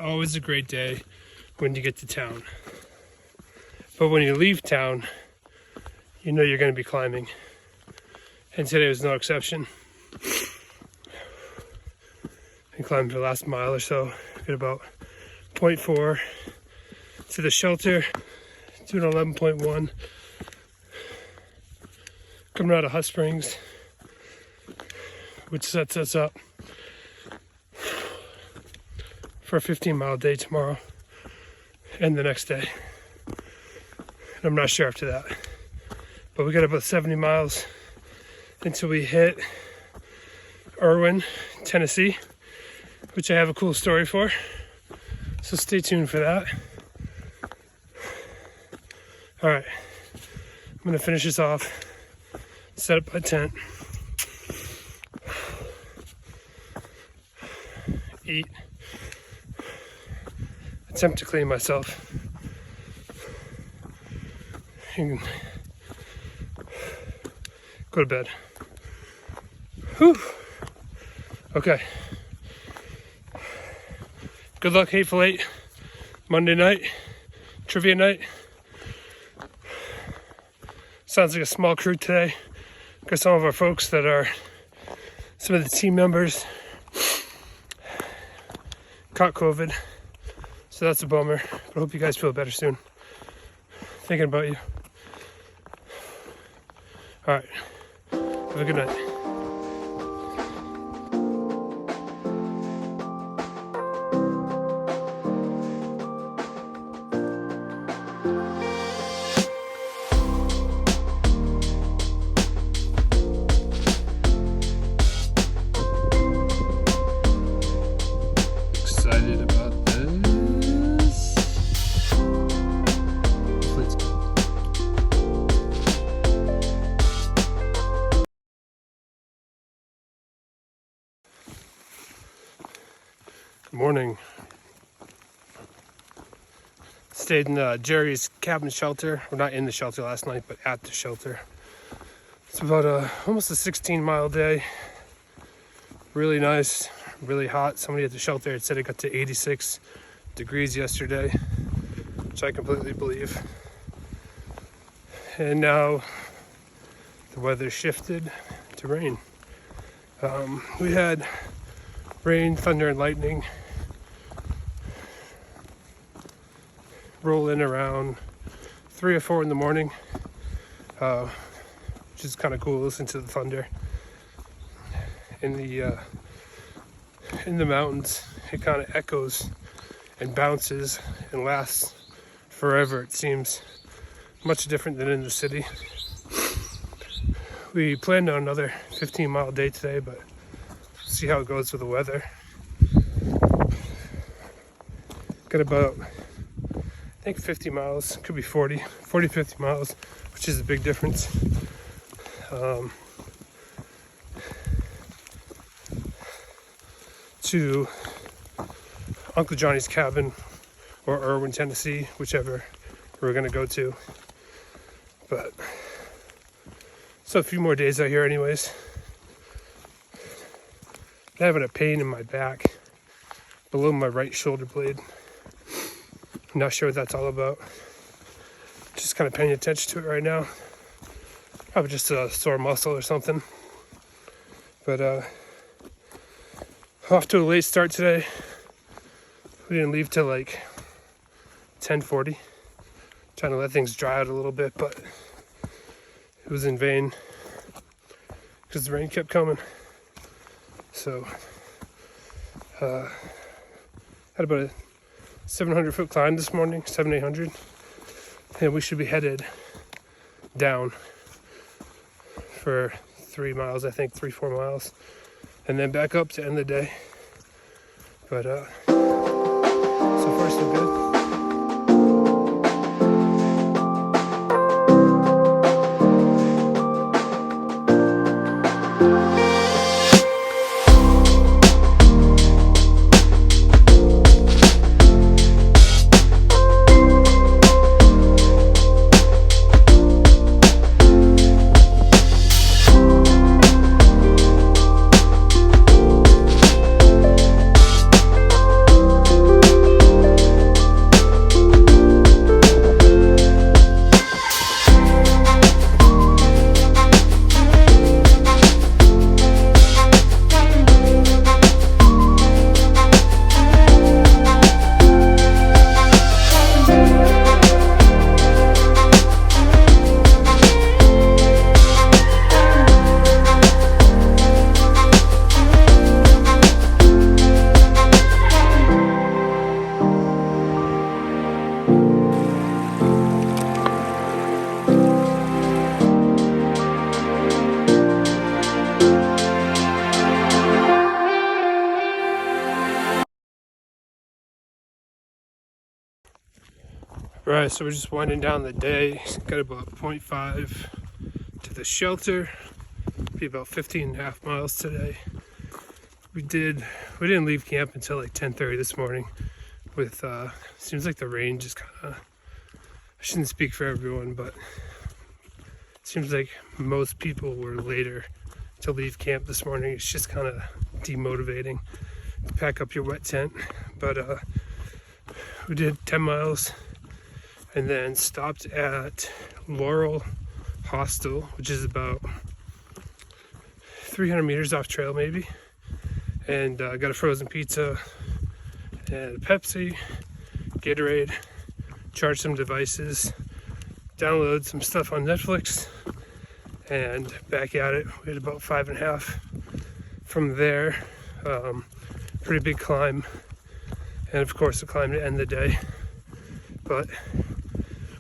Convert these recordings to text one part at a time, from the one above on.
always a great day when you get to town. But when you leave town, you know you're going to be climbing. And today was no exception. I climbed the last mile or so. Got about 0.4 to the shelter, doing 11.1. Coming out of Hot Springs, which sets us up for a 15-mile day tomorrow and the next day. And I'm not sure after that. But we got about 70 miles until we hit Erwin, Tennessee, which I have a cool story for. So stay tuned for that. All right, I'm gonna finish this off, set up my tent, eat, attempt to clean myself, and go to bed. Whew. Okay. Good luck, Hateful Eight. Monday night, trivia night. Sounds like a small crew today. Got some of our folks that are some of the team members caught COVID. So that's a bummer. But I hope you guys feel better soon. Thinking about you. All right. Have a good night. Excited about this. Let's go. Good morning. Stayed in Jerry's cabin shelter. We're not in the shelter last night, but at the shelter. It's about almost a 16-mile day. Really nice, really hot. Somebody at the shelter had said it got to 86 degrees yesterday, which I completely believe. And now the weather shifted to rain. We had rain, thunder, and lightning roll in around 3 or 4 in the morning, which is kind of cool. Listen to the thunder in the mountains. It kind of echoes and bounces and lasts forever. It seems much different than in the city. We planned on another 15-mile day today, but see how it goes with the weather. Got about, I think 50 miles, could be 40, 50 miles, which is a big difference. To Uncle Johnny's cabin or Erwin, Tennessee, whichever we're gonna go to. But so a few more days out here anyways. I'm having a pain in my back below my right shoulder blade. I'm not sure what that's all about. Just kind of paying attention to it right now. Probably just a sore muscle or something. But off to a late start today. We didn't leave till like 10:40. Trying to let things dry out a little bit, but it was in vain because the rain kept coming. So had about a 700-foot climb this morning, 700-800, and we should be headed down for 3 miles, I think 3-4 miles, and then back up to end the day. But so far so good. Right, so we're just winding down the day. Got about 0.5 to the shelter. Be about 15.5 miles today. We didn't leave camp until like 10:30 this morning. With seems like the rain just kind of, I shouldn't speak for everyone, but it seems like most people were later to leave camp this morning. It's just kind of demotivating to pack up your wet tent. But we did 10 miles and then stopped at Laurel Hostel, which is about 300 meters off trail maybe, and got a frozen pizza and a Pepsi, Gatorade, charged some devices, download some stuff on Netflix, and back at it. We had about 5.5 from there. Pretty big climb, and of course a climb to end the day. But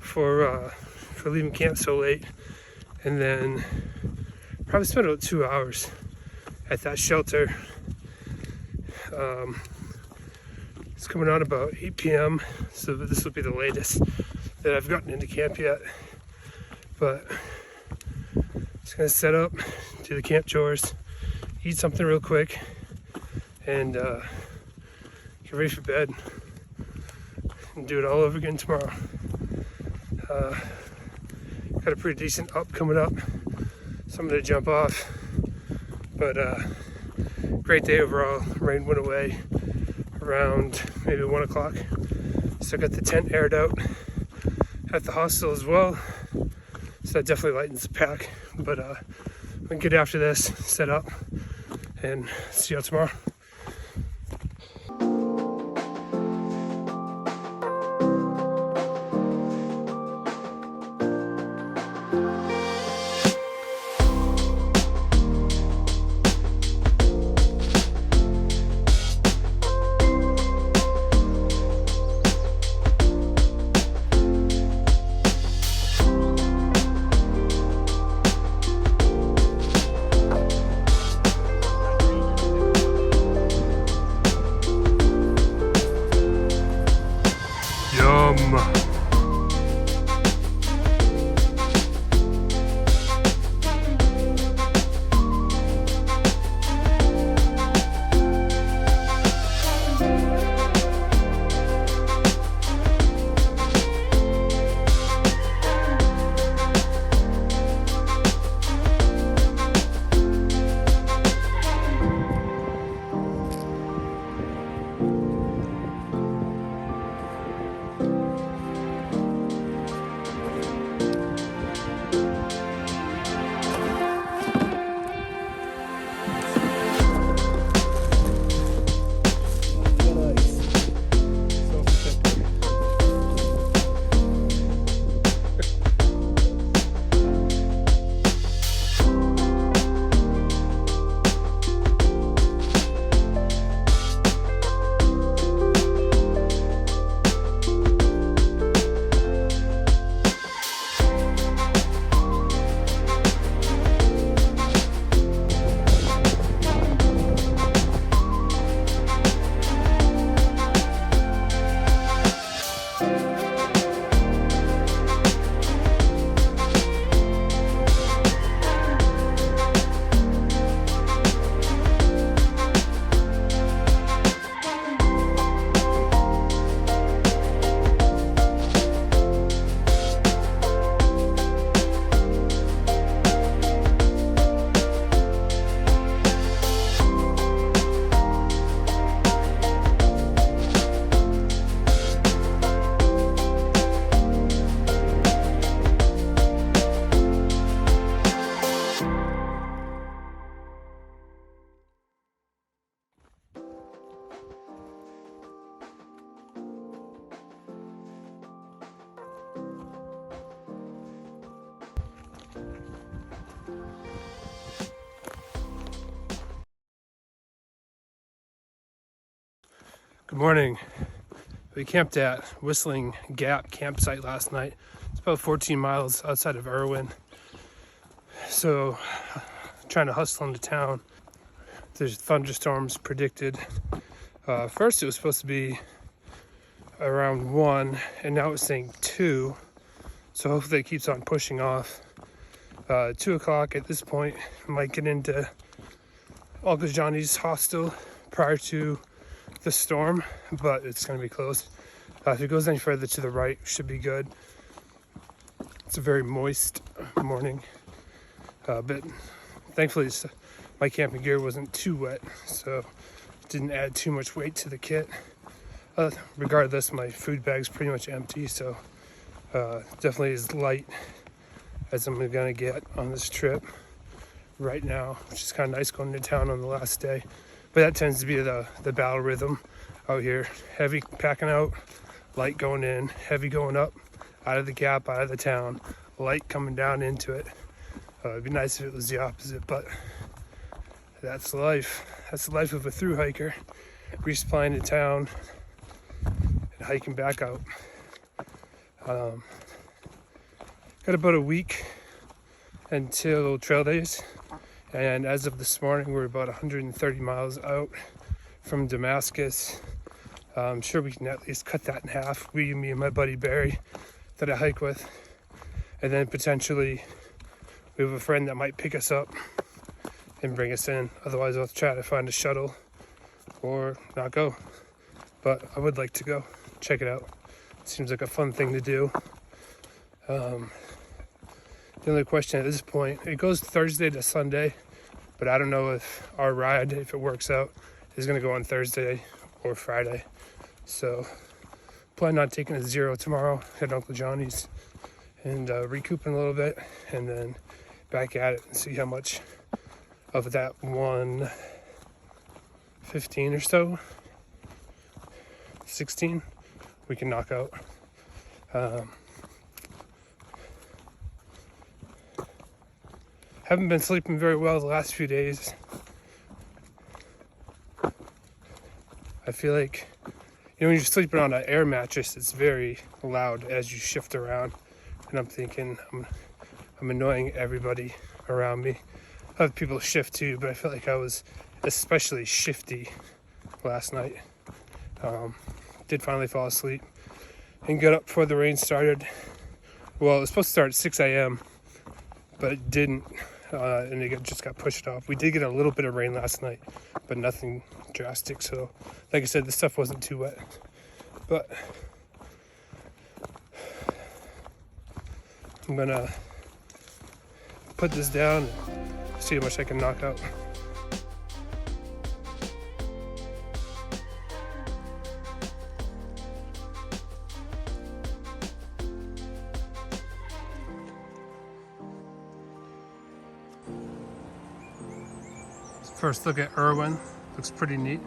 for leaving camp so late, and then probably spent about 2 hours at that shelter. It's coming on about 8 p.m. so this will be the latest that I've gotten into camp yet. But just gonna set up, do the camp chores, eat something real quick, and get ready for bed and do it all over again tomorrow. Got a pretty decent up coming up, so I'm gonna jump off. But great day overall. Rain went away around maybe 1 o'clock. Still got the tent aired out at the hostel as well, so that definitely lightens the pack. But I'm gonna get after this, set up, and see you tomorrow. Good morning. We camped at Whistling Gap campsite last night. It's about 14 miles outside of Irwin. So, trying to hustle into town. There's thunderstorms predicted. First it was supposed to be around 1, and now it's saying 2. So hopefully it keeps on pushing off. 2 o'clock at this point. Might get into Uncle Johnny's hostel prior to the storm, but it's going to be closed. If it goes any further to the right, should be good. It's a very moist morning, but thankfully my camping gear wasn't too wet, so it didn't add too much weight to the kit. Regardless, my food bag's pretty much empty, so definitely as light as I'm gonna get on this trip right now, which is kind of nice going to town on the last day. But that tends to be the battle rhythm out here. Heavy packing out, light going in, heavy going up, out of the gap, out of the town, light coming down into it. It'd be nice if it was the opposite, but that's life. That's the life of a through hiker, resupplying in town and hiking back out. Got about a week until trail days, and as of this morning we're about 130 miles out from Damascus. I'm sure we can at least cut that in half, me and my buddy Barry that I hike with, and then potentially we have a friend that might pick us up and bring us in. Otherwise I'll try to find a shuttle or not go, but I would like to go check it out. It seems like a fun thing to do. The only question at this point, it goes Thursday to Sunday, but I don't know if our ride, if it works out, is going to go on Thursday or Friday. So plan on taking a 0 tomorrow at Uncle Johnny's and recouping a little bit, and then back at it and see how much of that 115 or so, 16, we can knock out. Haven't been sleeping very well the last few days. I feel like, when you're sleeping on an air mattress, it's very loud as you shift around. And I'm thinking, I'm annoying everybody around me. Other people shift too, but I felt like I was especially shifty last night. Did finally fall asleep and get up before the rain started. Well, it was supposed to start at 6 a.m., but it didn't. And it just got pushed off. We did get a little bit of rain last night, but nothing drastic. So, like I said, the stuff wasn't too wet. But I'm gonna put this down and see how much I can knock out. First look at Irwin. Looks pretty neat.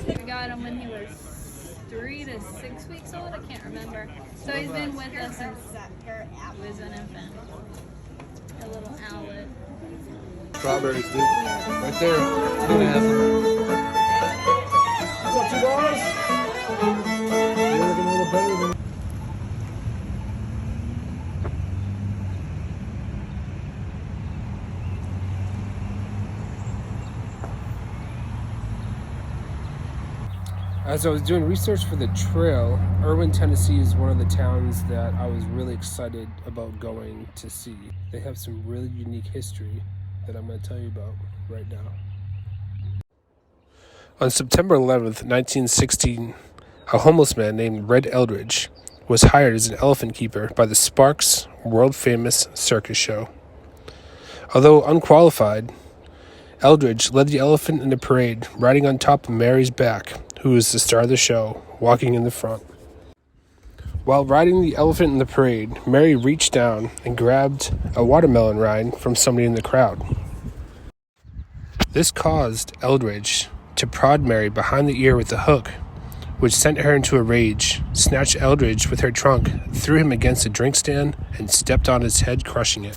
We got him when he was 3 to 6 weeks old. I can't remember. So he's been with us since he was an infant. A little owlet. Strawberries, dude. Right there. Gonna have them. What's up, $2? You're looking a little better than. As I was doing research for the trail, Irwin, Tennessee is one of the towns that I was really excited about going to see. They have some really unique history that I'm going to tell you about right now. On September 11th, 1916, a homeless man named Red Eldridge was hired as an elephant keeper by the Sparks world-famous circus show. Although unqualified, Eldridge led the elephant in the parade, riding on top of Mary's back, who was the star of the show, walking in the front. While riding the elephant in the parade, Mary reached down and grabbed a watermelon rind from somebody in the crowd. This caused Eldridge to prod Mary behind the ear with a hook, which sent her into a rage, snatched Eldridge with her trunk, threw him against a drink stand, and stepped on his head, crushing it.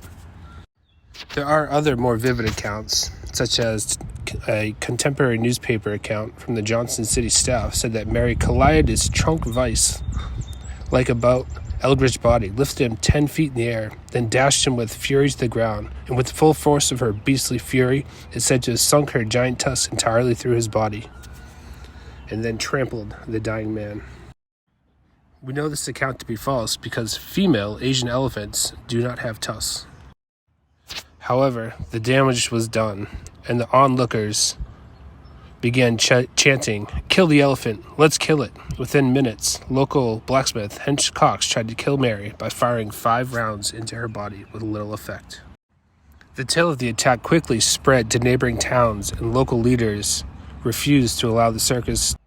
There are other more vivid accounts, such as a contemporary newspaper account from the Johnson City staff said that Mary collided his trunk vise like about Eldridge's body, lifted him 10 feet in the air, then dashed him with fury to the ground, and with the full force of her beastly fury, is said to have sunk her giant tusks entirely through his body, and then trampled the dying man. We know this account to be false because female Asian elephants do not have tusks. However, the damage was done, and the onlookers began chanting, "Kill the elephant, let's kill it." Within minutes, local blacksmith Hench Cox tried to kill Mary by firing 5 rounds into her body with little effect. The tale of the attack quickly spread to neighboring towns, and local leaders refused to allow the circus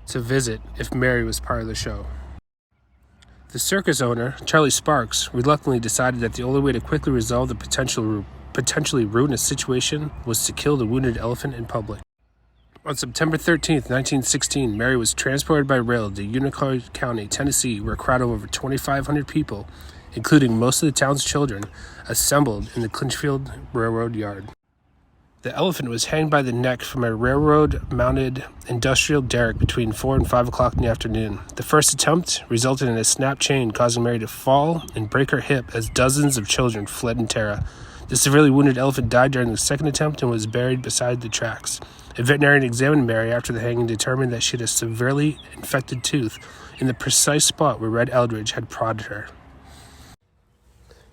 to visit if Mary was part of the show. The circus owner, Charlie Sparks, reluctantly decided that the only way to quickly resolve the potentially ruinous situation was to kill the wounded elephant in public. On September 13th, 1916, Mary was transported by rail to Unicoi County, Tennessee, where a crowd of over 2,500 people, including most of the town's children, assembled in the Clinchfield Railroad Yard. The elephant was hanged by the neck from a railroad-mounted industrial derrick between 4 and 5 o'clock in the afternoon. The first attempt resulted in a snap chain, causing Mary to fall and break her hip as dozens of children fled in terror. The severely wounded elephant died during the second attempt and was buried beside the tracks. A veterinarian examined Mary after the hanging and determined that she had a severely infected tooth in the precise spot where Red Eldridge had prodded her.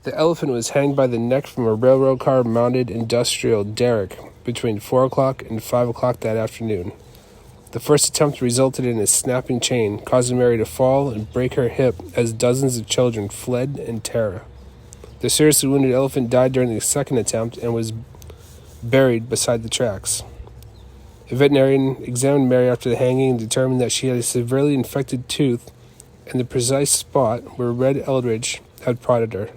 The elephant was hanged by the neck from a railroad car-mounted industrial derrick between 4 o'clock and 5 o'clock that afternoon. The first attempt resulted in a snapping chain, causing Mary to fall and break her hip as dozens of children fled in terror. The seriously wounded elephant died during the second attempt and was buried beside the tracks. A veterinarian examined Mary after the hanging and determined that she had a severely infected tooth in the precise spot where Red Eldridge had prodded her.